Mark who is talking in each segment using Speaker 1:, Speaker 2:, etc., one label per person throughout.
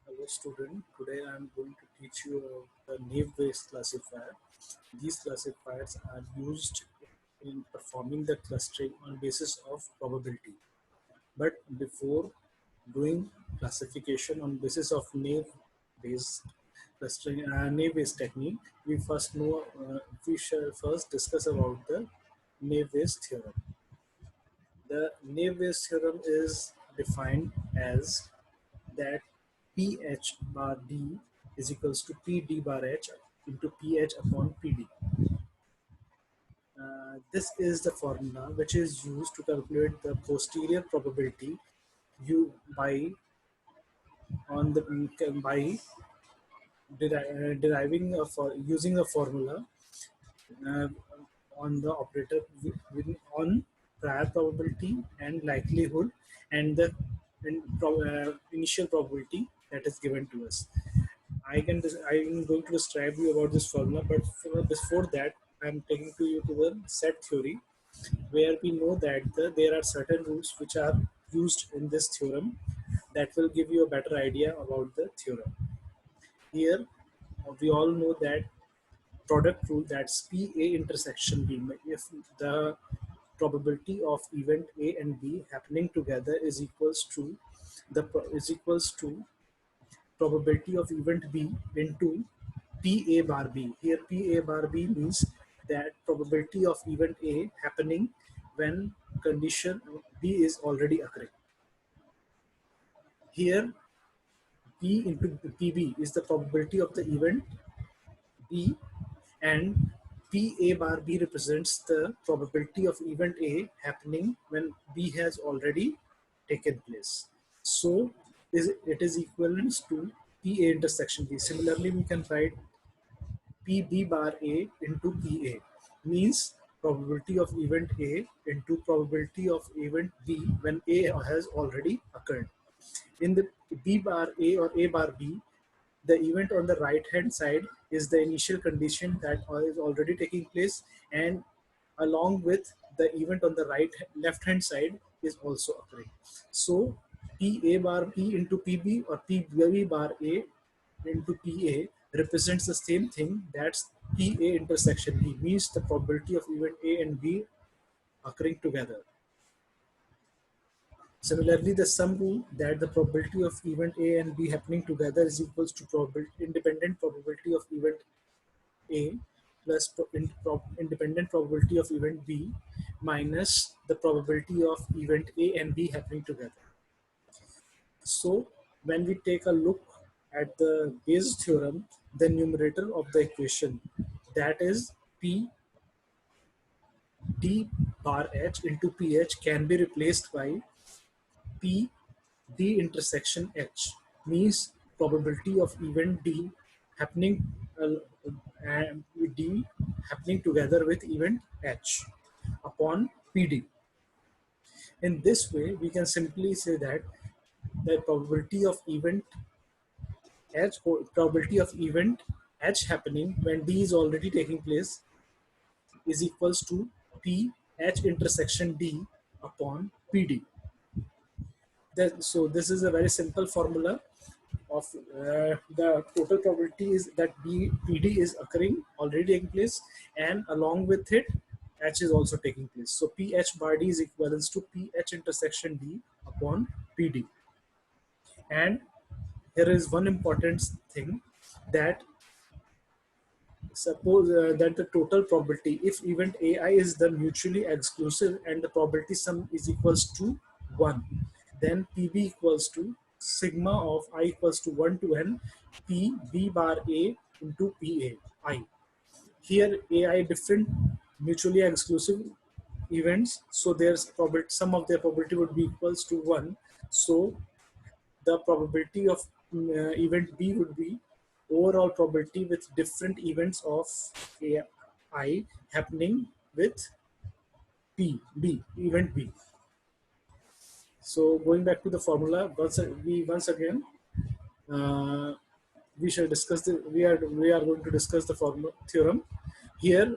Speaker 1: Hello student, today I am going to teach you the naive-based classifier. These classifiers are used in performing the clustering on basis of probability. But before doing classification on basis of naive-based clustering, naive-based technique, we shall first discuss about the naive-based theorem. The naive-based theorem is defined as that PH bar D is equals to PD bar H into PH upon PD. This is the formula which is used to calculate the posterior probability you by on the by deriving for using a formula uh, on the operator on prior probability and likelihood and the initial probability that is given to us. I'm going to describe you about this formula, but before that, I'm taking to you to the set theory, where we know that there are certain rules which are used in this theorem that will give you a better idea about the theorem. Here, we all know that product rule, that's PA intersection B. If the probability of event A and B happening together is equals to probability of event B into PA bar B. Here PA bar B means that probability of event A happening when condition B is already occurring. Here P into PB is the probability of the event B, and PA bar B represents the probability of event A happening when B has already taken place. So it is equivalent to PA intersection B. Similarly, we can write PB bar A into PA, means probability of event A into probability of event B when A has already occurred. In the B bar A or A bar B, the event on the right hand side is the initial condition that is already taking place, and along with the event on the left hand side is also occurring. So PA bar B into PB or PB bar A into PA represents the same thing, that's PA intersection B, means the probability of event A and B occurring together. Similarly, the sum rule that the probability of event A and B happening together is equals to independent probability of event A plus independent probability of event B minus the probability of event A and B happening together. So when we take a look at the Bayes theorem, the numerator of the equation, that is P D bar H into PH, can be replaced by P D intersection H, means probability of event D happening and D happening together with event H upon PD. In this way, we can simply say that the probability of event H happening when D is already taking place is equals to P H intersection D upon PD. So this is a very simple formula of the total probability is that PD is occurring, already taking place, and along with it H is also taking place. So PH bar D is equivalent to PH intersection D upon PD. And here is one important thing, that suppose that the total probability, if event AI is the mutually exclusive and the probability sum is equals to 1, then PB equals to sigma of I equals to 1 to n P B bar A into PA I. Here AI different mutually exclusive events, so there's probability, sum of their probability would be equals to 1. So the probability of event B would be overall probability with different events of AI happening with event B. So going back to the formula, once again uh, we shall discuss we are going to discuss the formula theorem. Here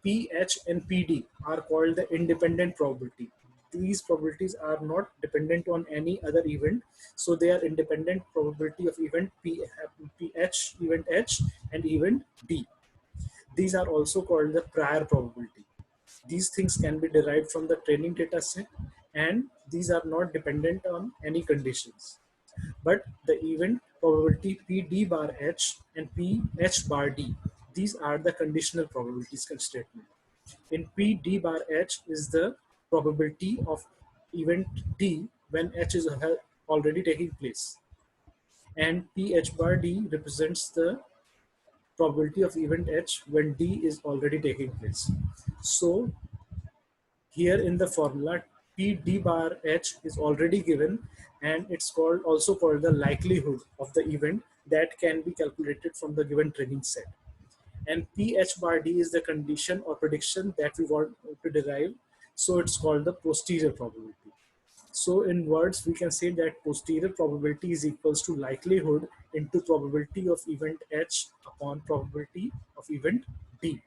Speaker 1: PH and PD are called the independent probability. these probabilities are not dependent on any other event, so they are independent probability of event ph, event h, and event d. These are also called the prior probability. These things can be derived from the training data set, and these are not dependent on any conditions. But the event probability P d bar h and P h bar d, these are the conditional probabilities statement. In P d bar h is the probability of event d when h is already taking place, and P h bar d represents the probability of event h when d is already taking place. So here in the formula, P d bar h is already given, and it's also called the likelihood of the event that can be calculated from the given training set. And ph bar d is the condition or prediction that we want to derive, so it's called the posterior probability. So in words, we can say that posterior probability is equals to likelihood into probability of event h upon probability of event d.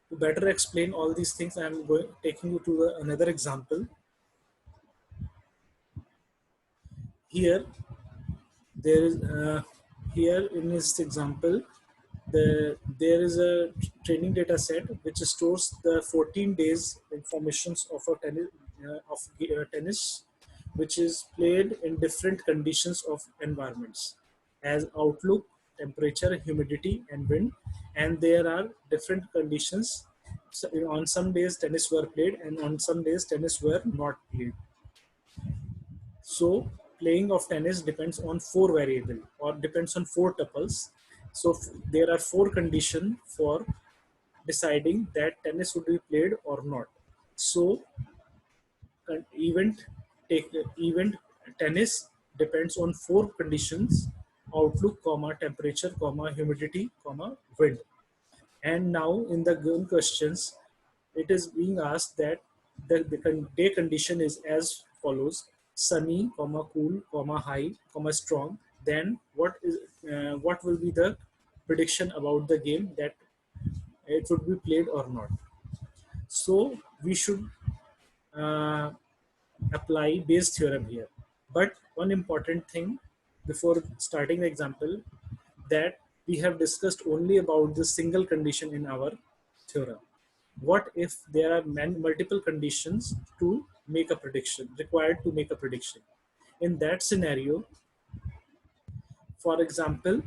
Speaker 1: To better explain all these things, I am taking you to another example. Here, there is here in this example, there is a training data set which stores the 14 days informations of a tennis, which is played in different conditions of environments as outlook, temperature, humidity, and wind. And there are different conditions. So on some days tennis were played, and on some days tennis were not played. So playing of tennis depends on four variable or depends on four tuples. So there are four conditions for deciding that tennis would be played or not. So event event tennis depends on four conditions: outlook, comma, temperature, comma, humidity, comma, wind. And now in the given questions, it is being asked that the day condition is as follows: sunny, comma, cool, comma, high, comma, strong. Then what will be the prediction about the game, that it would be played or not? So we should uh, apply Bayes theorem here. But one important thing before starting the example, that we have discussed only about the single condition in our theorem. What if there are multiple conditions to make a prediction, required to make a prediction? In that scenario, for example,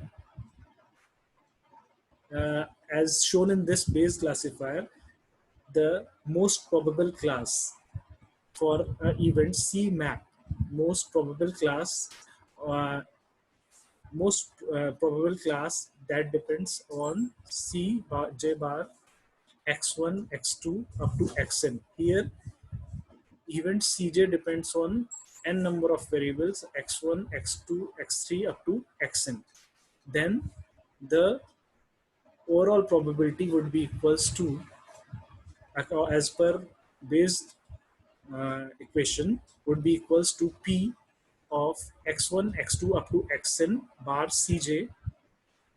Speaker 1: as shown in this Bayes classifier, the most probable class for event C map, most probable class, uh, most probable class that depends on C bar, J bar, x1, x2 up to xn. Here, event Cj depends on n number of variables x1, x2, x3 up to xn. Then the overall probability would be equals to, as per Bayes equation, would be equals to P of x1, x2 up to xn bar Cj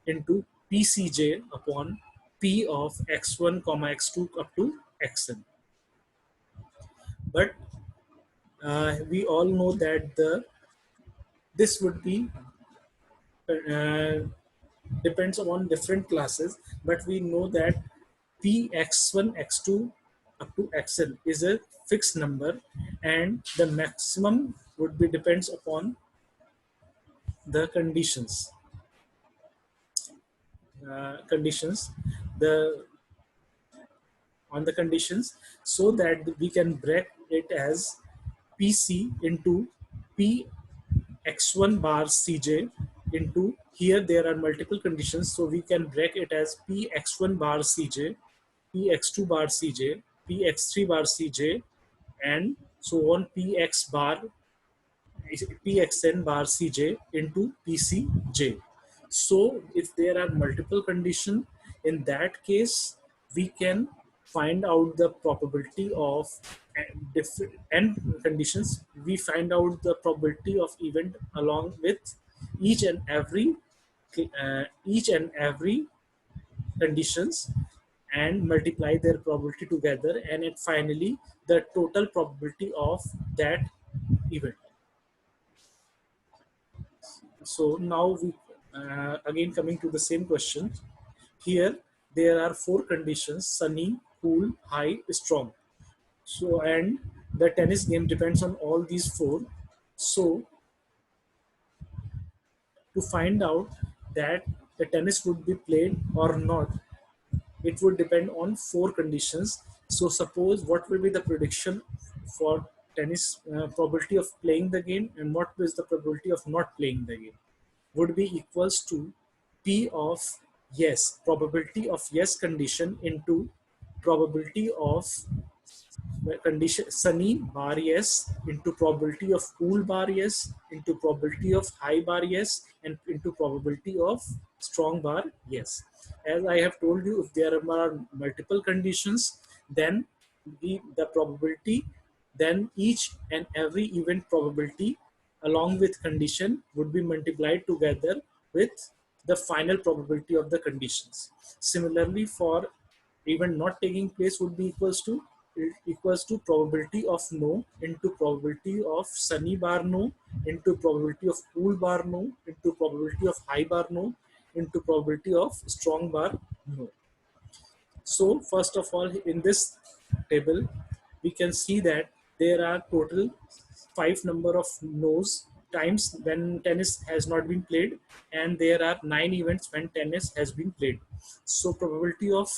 Speaker 1: into Pcj upon P of x1, comma x2 up to xn. But we all know that this would be uh, depends on different classes, but we know that Px1, x2 up to xn is a fixed number, and the maximum would be depends upon the conditions, the on the conditions, so that we can break it as Pc into P x1 bar Cj into, here there are multiple conditions, so we can break it as P x1 bar Cj, P x2 bar Cj, P x3 bar Cj, and so on Px bar Pxn bar Cj into Pcj. So if there are multiple conditions, in that case we can find out the probability of different n conditions. We find out the probability of event along with each and every each and every conditions, and multiply their probability together, and it finally the total probability of that event. So now we again coming to the same question. Here there are four conditions: sunny, cool, high, strong. So and the tennis game depends on all these four. So to find out that the tennis would be played or not, it would depend on four conditions. So suppose what will be the prediction for tennis probability of playing the game, and what is the probability of not playing the game, would be equals to P of yes, probability of yes condition into probability of condition sunny bar yes into probability of cool bar yes into probability of high bar yes and into probability of strong bar yes. As I have told you, if there are multiple conditions, then the probability, then each and every event probability along with condition would be multiplied together with the final probability of the conditions. Similarly, for event not taking place would be equals to probability of no into probability of sunny bar no into probability of cool bar no into probability of high bar no into probability of strong bar no. So first of all, in this table, we can see that there are total five number of no's times when tennis has not been played, and there are 9 events when tennis has been played. So probability of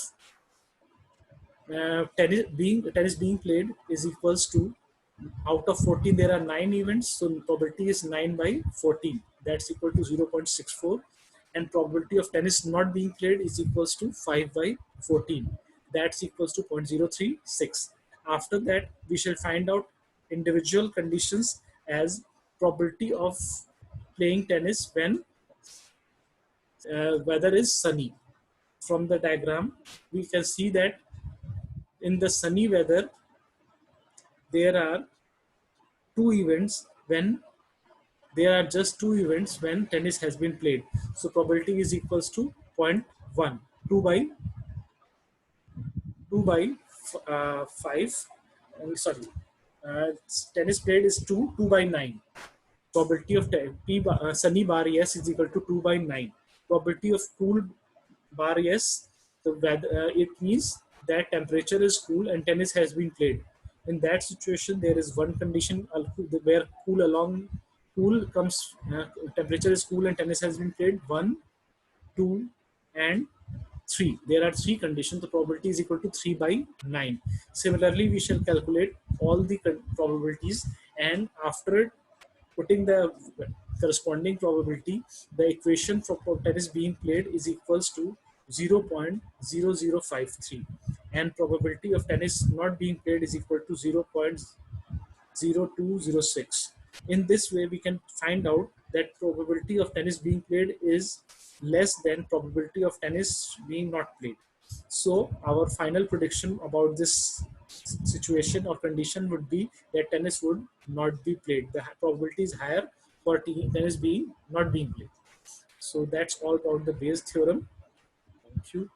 Speaker 1: tennis being played is equals to, out of 14 there are 9 events, so probability is 9 by 14, that's equal to 0.64, and probability of tennis not being played is equals to 5 by 14, that's equals to 0.036. After that we shall find out individual conditions as probability of playing tennis when weather is sunny. From the diagram we can see that in the sunny weather there are two events when there are just two events when tennis has been played. So probability is equals to zero point 0.1, 2 by 5. Sorry, tennis played is 2 by 9. Probability of sunny bar yes is equal to 2 by 9. Probability of cool bar yes, so it means that temperature is cool and tennis has been played. In that situation, there is one condition where cool comes, temperature is cool and tennis has been played. 1, 2, and 3. There are three conditions. The probability is equal to 3 by 9. Similarly, we shall calculate all the probabilities, and after putting the corresponding probability, the equation for tennis being played is equals to 0.0053, and probability of tennis not being played is equal to 0.0206. In this way, we can find out that probability of tennis being played is less than probability of tennis being not played. So our final prediction about this situation or condition would be that tennis would not be played. The probability is higher for tennis being not being played. So that's all about the Bayes theorem. Thank you.